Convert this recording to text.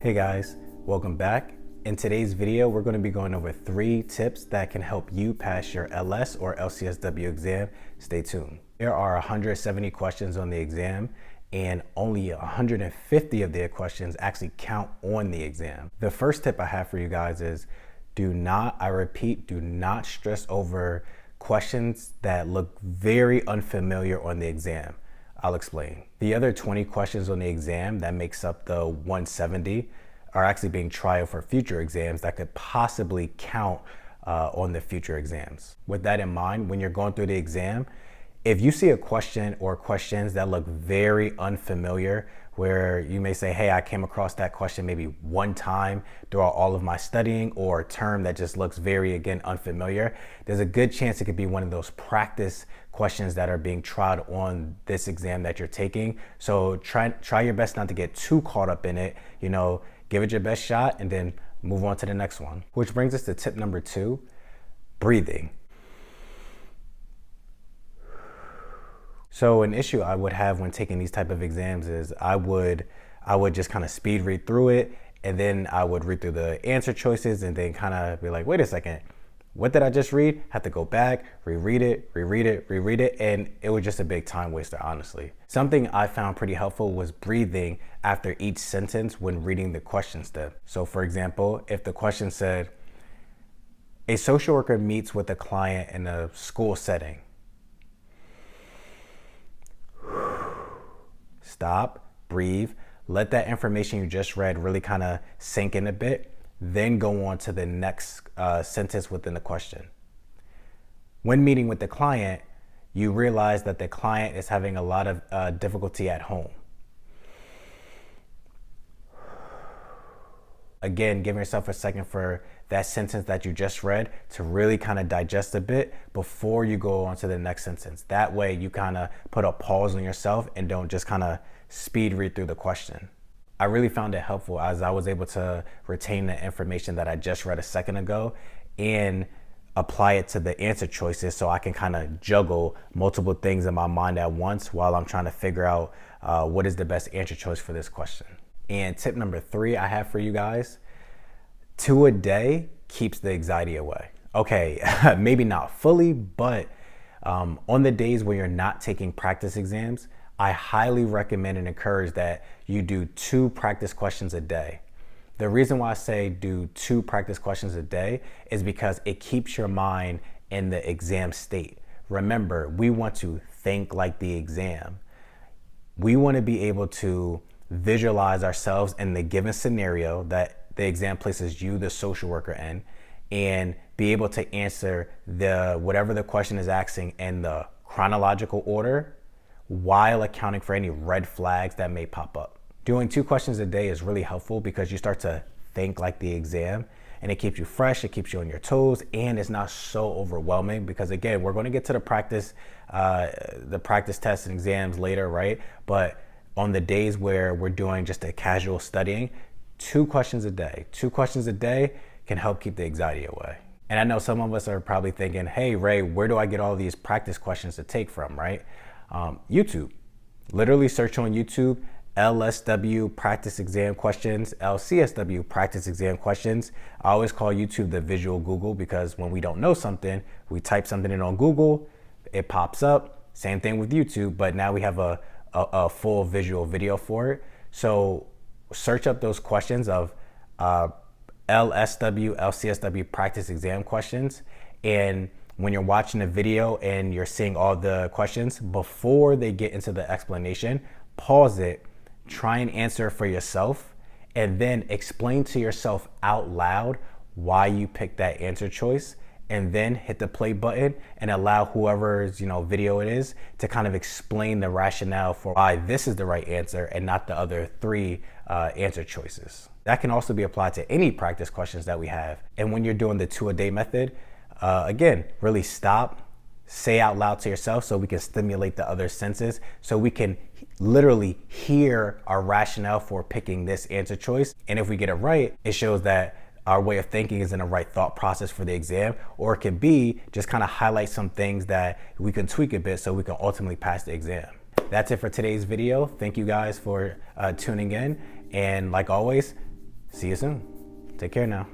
Hey guys, welcome back. In today's video, we're going to be going over 3 tips that can help you pass your LS or Lcsw exam. Stay tuned. There are 170 questions on the exam and only 150 of the questions actually count on the exam. The first tip I have for you guys is do not stress over questions that look very unfamiliar on the exam. I'll explain. The other 20 questions on the exam that makes up the 170 are actually being tried for future exams that could possibly count on the future exams. With that in mind, when you're going through the exam, if you see a question or questions that look very unfamiliar, where you may say, hey, I came across that question maybe one time throughout all of my studying, or a term that just looks very, again, unfamiliar, there's a good chance it could be one of those practice questions that are being tried on this exam that you're taking. So try your best not to get too caught up in it, give it your best shot and then move on to the next one. Which brings us to tip number 2, breathing. So an issue I would have when taking these type of exams is I would just kind of speed read through it, and then I would read through the answer choices and then kind of be like, wait a second, what did I just read? Have to go back, reread it, and it was just a big time waster, honestly. Something I found pretty helpful was breathing after each sentence when reading the question step. So for example, if the question said, a social worker meets with a client in a school setting. Stop, breathe, let that information you just read really kind of sink in a bit, then go on to the next sentence within the question. When meeting with the client, you realize that the client is having a lot of difficulty at home. Again, give yourself a second for that sentence that you just read to really kind of digest a bit before you go on to the next sentence. That way you kind of put a pause on yourself and don't just kind of speed read through the question. I really found it helpful as I was able to retain the information that I just read a second ago and apply it to the answer choices so I can kind of juggle multiple things in my mind at once while I'm trying to figure out what is the best answer choice for this question. And tip number 3 I have for you guys, 2 a day keeps the anxiety away. Okay, maybe not fully, but on the days where you're not taking practice exams, I highly recommend and encourage that you do 2 practice questions a day. The reason why I say do 2 practice questions a day is because it keeps your mind in the exam state. Remember, we want to think like the exam. We want to be able to visualize ourselves in the given scenario that the exam places you, the social worker, in, and be able to answer whatever the question is asking in the chronological order while accounting for any red flags that may pop up. Doing 2 questions a day is really helpful because you start to think like the exam, and it keeps you fresh, it keeps you on your toes, and it's not so overwhelming because, again, we're going to get to the practice tests and exams later, right? But on the days where we're doing just a casual studying, 2 questions a day can help keep the anxiety away. And I know some of us are probably thinking, hey, Ray, where do I get all these practice questions to take from, right? YouTube. Literally search on YouTube, LSW practice exam questions, Lcsw practice exam questions. I always call YouTube the visual Google because when we don't know something, we type something in on Google, it pops up. Same thing with YouTube, but now we have a full visual video for it. So search up those questions of Lcsw practice exam questions, and when you're watching a video and you're seeing all the questions, before they get into the explanation, pause it, try and answer for yourself, and then explain to yourself out loud why you picked that answer choice, and then hit the play button and allow whoever's video it is to kind of explain the rationale for why this is the right answer and not the other 3 answer choices. That can also be applied to any practice questions that we have. And when you're doing the 2 a day method, again, really stop, say out loud to yourself so we can stimulate the other senses, so we can literally hear our rationale for picking this answer choice. And if we get it right, it shows that our way of thinking is in the right thought process for the exam, or it can be just kind of highlight some things that we can tweak a bit so we can ultimately pass the exam. That's it for today's video. Thank you guys for tuning in. And like always, See you soon. Take care now.